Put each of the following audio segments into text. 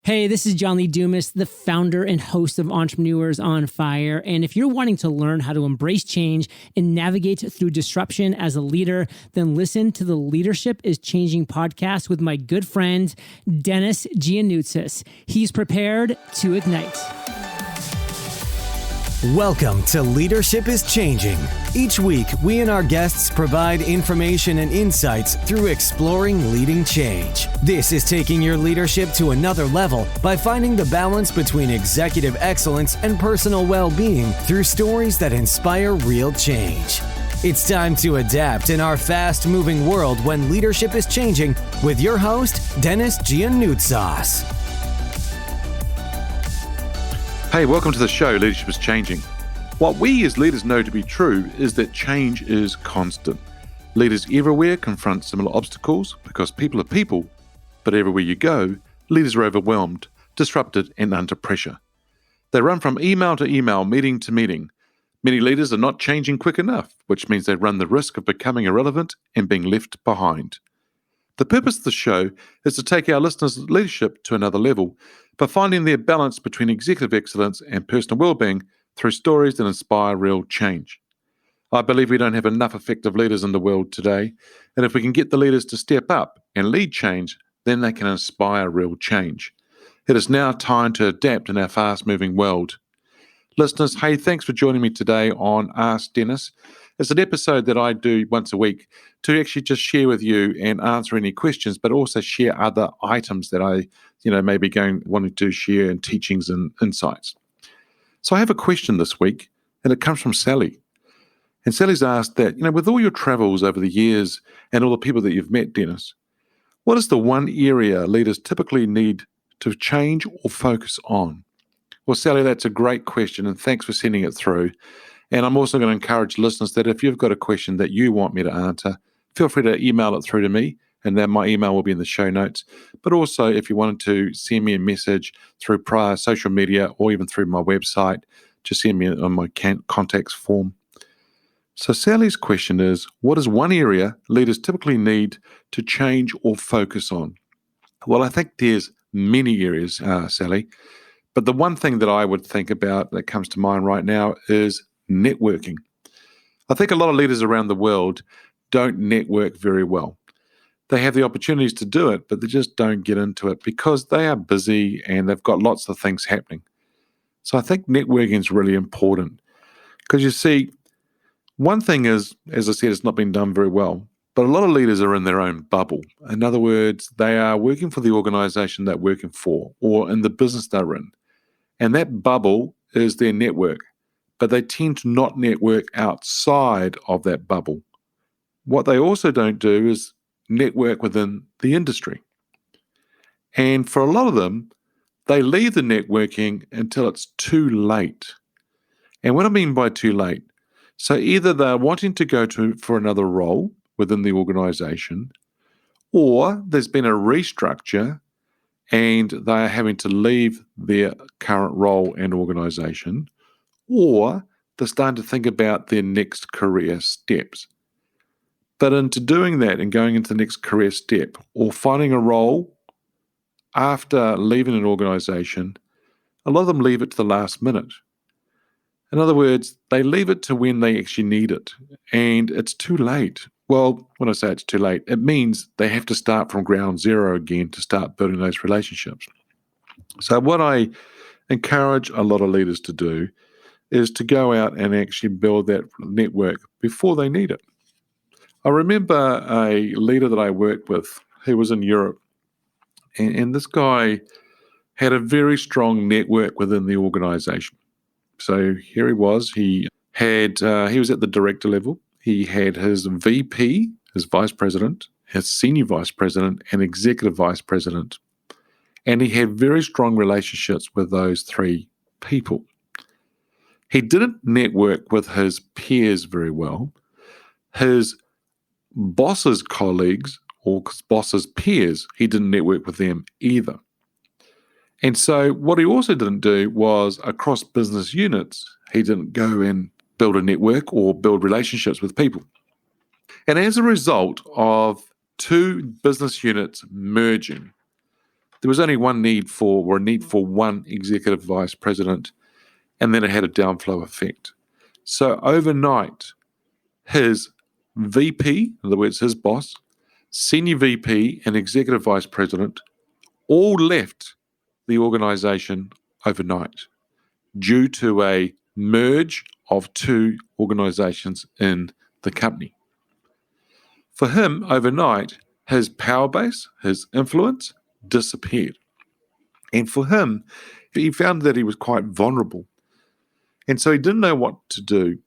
Hey, this is John Lee Dumas, the founder and host of Entrepreneurs on Fire. And if you're wanting to learn how to embrace change and navigate through disruption as a leader, then listen to the Leadership is Changing podcast with my good friend, Denis Gianoutsos. He's prepared to ignite. Welcome to Leadership is Changing. Each week, we and our guests provide information and insights through exploring leading change. This is taking your leadership to another level by finding the balance between executive excellence and personal well-being through stories that inspire real change. It's time to adapt in our fast-moving world when leadership is changing with your host, Denis Gianoutsos. Hey, welcome to the show, Leadership is Changing. What we as leaders know to be true is that change is constant. Leaders everywhere confront similar obstacles because people are people, but everywhere you go, leaders are overwhelmed, disrupted, and under pressure. They run from email to email, meeting to meeting. Many leaders are not changing quick enough, which means they run the risk of becoming irrelevant and being left behind. The purpose of the show is to take our listeners' leadership to another level by finding their balance between executive excellence and personal well-being through stories that inspire real change. I believe we don't have enough effective leaders in the world today, and if we can get the leaders to step up and lead change, then they can inspire real change. It is now time to adapt in our fast-moving world. Listeners, hey, thanks for joining me today on Ask Denis. It's an episode that I do once a week to actually just share with you and answer any questions, but also share other items that I, maybe wanting to share in teachings and insights. So I have a question this week, and it comes from Sally. And Sally's asked that, with all your travels over the years and all the people that you've met, Denis, what is the one area leaders typically need to change or focus on? Well, Sally, that's a great question, and thanks for sending it through. And I'm also going to encourage listeners that if you've got a question that you want me to answer, feel free to email it through to me, and then my email will be in the show notes. But also, if you wanted to send me a message through prior social media or even through my website, just send me on my contacts form. So Sally's question is, what is one area leaders typically need to change or focus on? Well, I think there's many areas, Sally. But the one thing that I would think about that comes to mind right now is networking. I think a lot of leaders around the world don't network very well. They have the opportunities to do it, but they just don't get into it because they are busy and they've got lots of things happening. So I think networking is really important because you see, one thing is, as I said, it's not been done very well, but a lot of leaders are in their own bubble. In other words, they are working for the organization they're working for or in the business they're in. And that bubble is their network, but they tend to not network outside of that bubble. What they also don't do is network within the industry. And for a lot of them, they leave the networking until it's too late. And what I mean by too late, so either they're wanting to go for another role within the organization, or there's been a restructure and they are having to leave their current role and organization, or they're starting to think about their next career steps. But into doing that and going into the next career step or finding a role after leaving an organization, a lot of them leave it to the last minute. In other words, they leave it to when they actually need it, and it's too late. Well, when I say it's too late, it means they have to start from ground zero again to start building those relationships. So what I encourage a lot of leaders to do is to go out and actually build that network before they need it. I remember a leader that I worked with who was in Europe, and this guy had a very strong network within the organization. So here he was. He was at the director level. He had his VP, his vice president, his senior vice president, and executive vice president. And he had very strong relationships with those three people. He didn't network with his peers very well. His boss's colleagues or boss's peers, he didn't network with them either. And so what he also didn't do was across business units, he didn't go and build a network or build relationships with people. And as a result of two business units merging, there was only a need for one executive vice president, and then it had a downflow effect. So overnight, his VP, in other words, his boss, senior VP, and executive vice president all left the organization overnight due to a merge of two organizations in the company. For him, overnight, his power base, his influence, disappeared. And for him, he found that he was quite vulnerable. And so he didn't know what to do.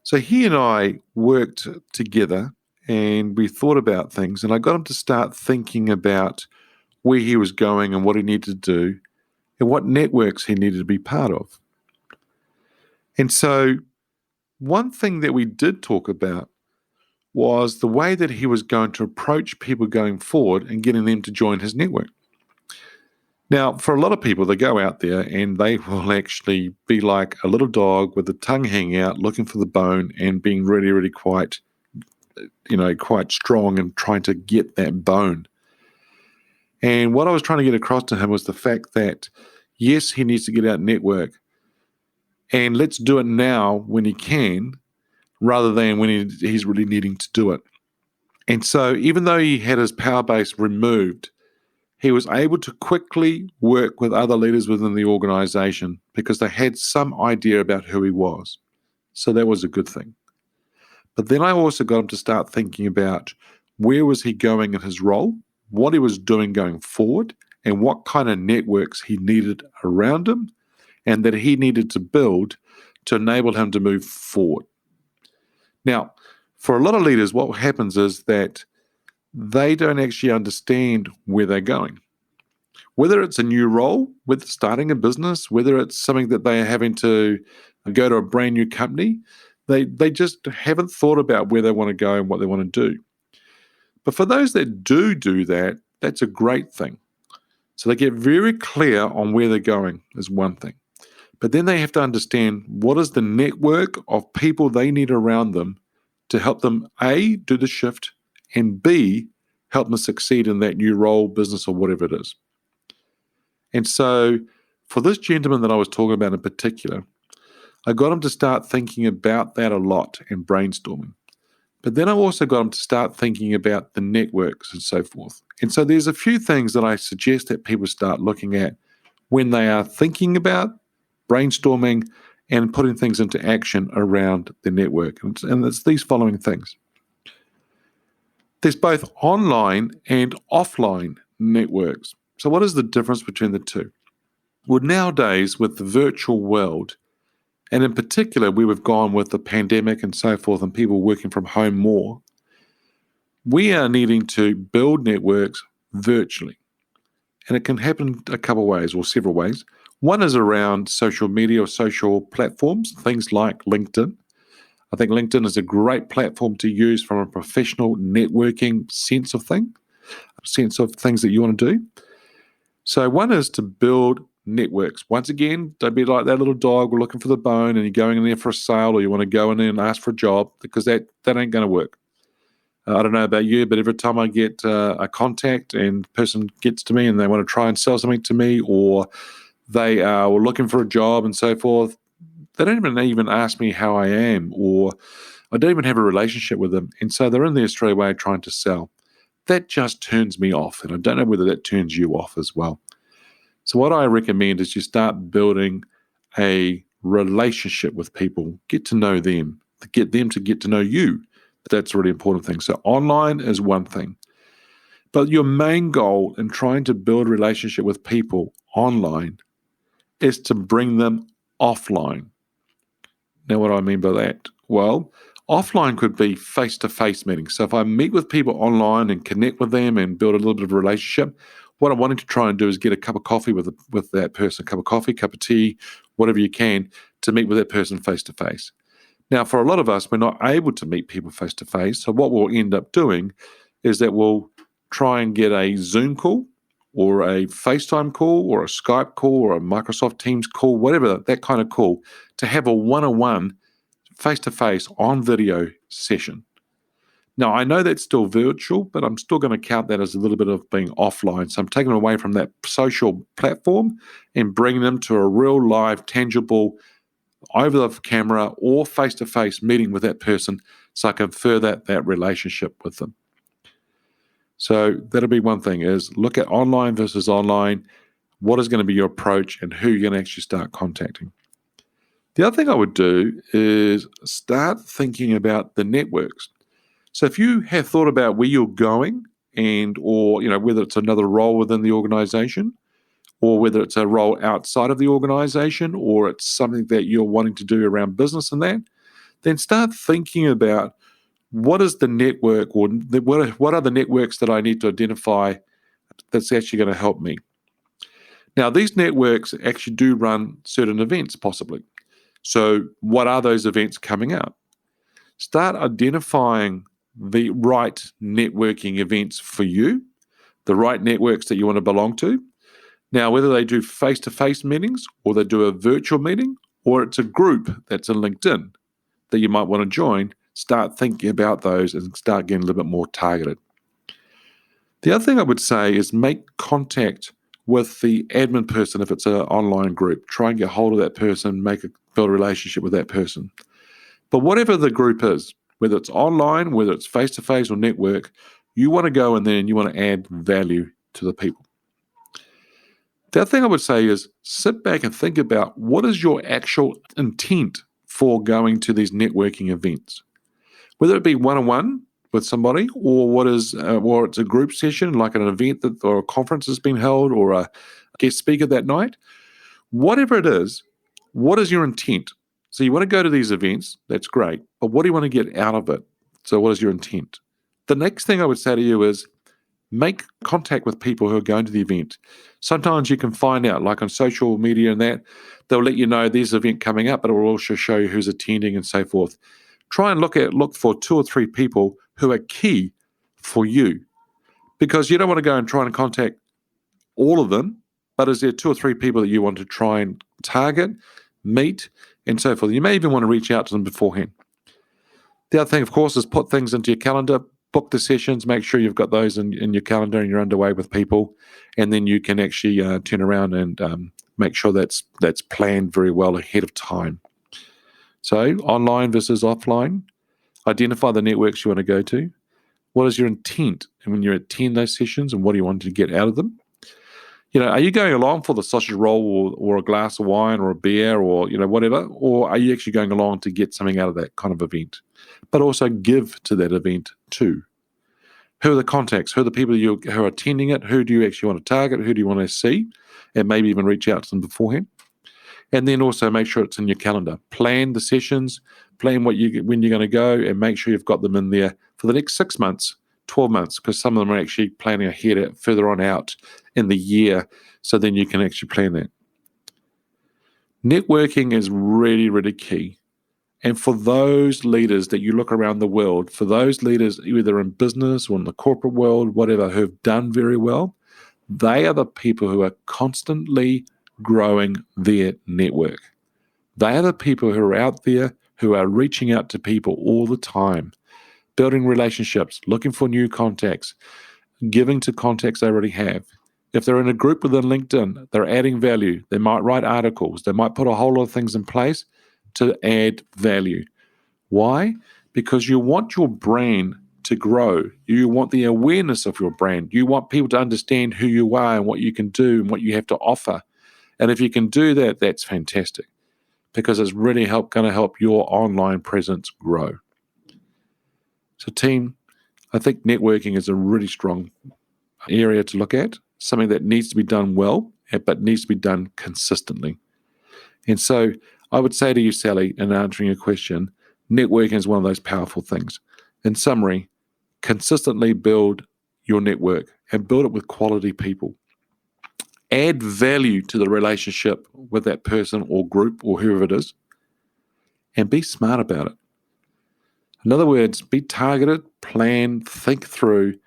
So he and I worked together and we thought about things, and I got him to start thinking about where he was going and what he needed to do and what networks he needed to be part of. And so one thing that we did talk about was the way that he was going to approach people going forward and getting them to join his network. Now, for a lot of people, they go out there and they will actually be like a little dog with the tongue hanging out, looking for the bone and being really, really quite strong and trying to get that bone. And what I was trying to get across to him was the fact that, yes, he needs to get out and network, and let's do it now when he can, rather than when he's really needing to do it. And so even though he had his power base removed, he was able to quickly work with other leaders within the organization because they had some idea about who he was. So that was a good thing. But then I also got him to start thinking about where was he going in his role, what he was doing going forward, and what kind of networks he needed around him and that he needed to build to enable him to move forward. Now, for a lot of leaders, what happens is that they don't actually understand where they're going. Whether it's a new role, whether it's starting a business, whether it's something that they are having to go to a brand new company, they just haven't thought about where they want to go and what they want to do. But for those that do that, that's a great thing. So they get very clear on where they're going is one thing. But then they have to understand what is the network of people they need around them to help them, A, do the shift, and B, help them succeed in that new role, business, or whatever it is. And so for this gentleman that I was talking about in particular, I got him to start thinking about that a lot and brainstorming. But then I also got him to start thinking about the networks and so forth. And so there's a few things that I suggest that people start looking at when they are thinking about brainstorming and putting things into action around the network. And it's these following things. There's both online and offline networks. So what is the difference between the two? Well, nowadays with the virtual world, and in particular where we've gone with the pandemic and so forth and people working from home more, we are needing to build networks virtually. And it can happen a couple of ways or several ways. One is around social media or social platforms, things like LinkedIn. I think LinkedIn is a great platform to use from a professional networking sense of things that you want to do. So one is to build networks. Once again, don't be like that little dog looking for the bone and you're going in there for a sale or you want to go in there and ask for a job, because that ain't going to work. I don't know about you, but every time I get a contact and the person gets to me and they want to try and sell something to me, or they are looking for a job and so forth, they don't even ask me how I am, or I don't even have a relationship with them. And so they're in there straight away trying to sell. That just turns me off. And I don't know whether that turns you off as well. So what I recommend is you start building a relationship with people, get to know them, get them to get to know you. That's a really important thing. So online is one thing. But your main goal in trying to build a relationship with people online is to bring them offline. Now, what do I mean by that? Well, offline could be face-to-face meetings. So if I meet with people online and connect with them and build a little bit of a relationship, what I'm wanting to try and do is get a cup of coffee with that person, a cup of coffee, cup of tea, whatever you can, to meet with that person face-to-face. Now, for a lot of us, we're not able to meet people face-to-face. So what we'll end up doing is that we'll try and get a Zoom call or a FaceTime call or a Skype call or a Microsoft Teams call, whatever, that kind of call, to have a one-on-one face-to-face on video session. Now, I know that's still virtual, but I'm still going to count that as a little bit of being offline. So I'm taking them away from that social platform and bringing them to a real live, tangible, over the camera or face-to-face meeting with that person so I can further that relationship with them. So that'll be one thing, is look at online versus online. What is going to be your approach and who you're going to actually start contacting? The other thing I would do is start thinking about the networks. So if you have thought about where you're going or whether it's another role within the organization or whether it's a role outside of the organization or it's something that you're wanting to do around business and that, then start thinking about what is the network or what are the networks that I need to identify that's actually going to help me. Now, these networks actually do run certain events possibly. So what are those events coming up? Start identifying the right networking events for you, the right networks that you want to belong to. Now, whether they do face-to-face meetings or they do a virtual meeting or it's a group that's in LinkedIn that you might want to join, start thinking about those and start getting a little bit more targeted. The other thing I would say is make contact with the admin person if it's an online group. Try and get hold of that person, build a relationship with that person. But whatever the group is, whether it's online, whether it's face-to-face or network, you want to go in there and you want to add value to the people. The other thing I would say is sit back and think about what is your actual intent for going to these networking events, whether it be one-on-one with somebody or it's a group session like an event or a conference has been held or a guest speaker that night. Whatever it is, what is your intent? So you want to go to these events, that's great, but what do you want to get out of it? So what is your intent? The next thing I would say to you is make contact with people who are going to the event. Sometimes you can find out, like on social media and that, they'll let you know there's an event coming up, but it will also show you who's attending and so forth. Try and look for 2 or 3 people who are key for you, because you don't want to go and try and contact all of them, but is there 2 or 3 people that you want to try and target, meet, and so forth? You may even want to reach out to them beforehand. The other thing, of course, is put things into your calendar, book the sessions, make sure you've got those in your calendar and you're underway with people, and then you can actually turn around and make sure that's planned very well ahead of time. So online versus offline, identify the networks you want to go to. What is your intent? And when you attend those sessions, and what do you want to get out of them? Are you going along for the sausage roll or a glass of wine or a beer or, whatever? Or are you actually going along to get something out of that kind of event? But also give to that event too. Who are the contacts? Who are the people who are attending it? Who do you actually want to target? Who do you want to see? And maybe even reach out to them beforehand. And then also make sure it's in your calendar. Plan the sessions, plan when you're going to go, and make sure you've got them in there for the next 6 months, 12 months, because some of them are actually planning ahead further on out in the year, so then you can actually plan that. Networking is really, really key. And for those leaders that you look around the world, for those leaders either in business or in the corporate world, whatever, who have done very well, they are the people who are constantly growing their network. They are the people who are out there who are reaching out to people all the time, building relationships, looking for new contacts, giving to contacts they already have. If they're in a group within LinkedIn, they're adding value. They might write articles. They might put a whole lot of things in place to add value. Why? Because you want your brand to grow. You want the awareness of your brand. You want people to understand who you are and what you can do and what you have to offer. And if you can do that, that's fantastic, because it's really going to help your online presence grow. So team, I think networking is a really strong area to look at, something that needs to be done well, but needs to be done consistently. And so I would say to you, Sally, in answering your question, networking is one of those powerful things. In summary, consistently build your network and build it with quality people. Add value to the relationship with that person or group or whoever it is, and be smart about it. In other words, be targeted, plan, think through,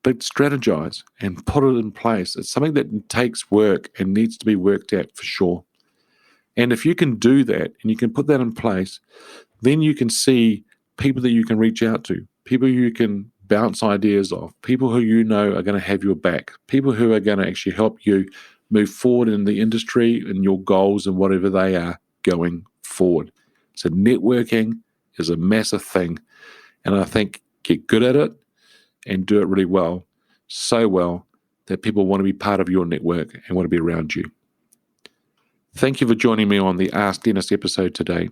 but strategize and put it in place. It's something that takes work and needs to be worked at for sure. And if you can do that and you can put that in place, then you can see people that you can reach out to, people you can bounce ideas off, people who you know are going to have your back, people who are going to actually help you move forward in the industry and your goals and whatever they are going forward. So networking is a massive thing, and I think get good at it and do it really well, so well that people want to be part of your network and want to be around you. Thank you for joining me on the Ask Dennis episode today.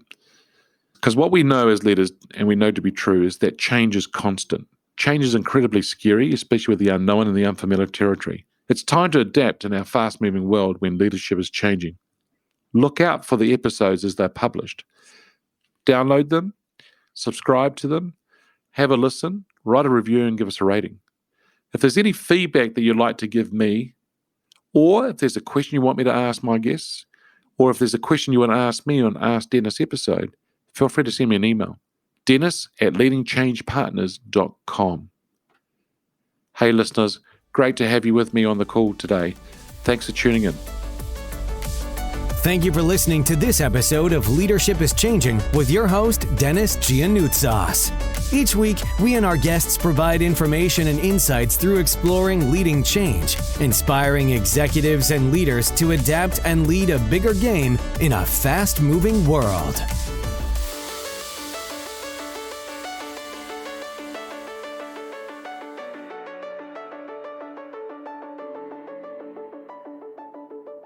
Because what we know as leaders, and we know to be true, is that change is constant. Change is incredibly scary, especially with the unknown and the unfamiliar territory. It's time to adapt in our fast-moving world when leadership is changing. Look out for the episodes as they're published. Download them, subscribe to them, have a listen, write a review, and give us a rating. If there's any feedback that you'd like to give me, or if there's a question you want me to ask my guests, or if there's a question you want to ask me on Ask Dennis episode, feel free to send me an email. dennis@leadingchangepartners.com. Hey listeners, great to have you with me on the call today. Thanks for tuning in. Thank you for listening to this episode of Leadership is Changing with your host, Denis Gianoutsos. Each week, we and our guests provide information and insights through exploring leading change, inspiring executives and leaders to adapt and lead a bigger game in a fast-moving world.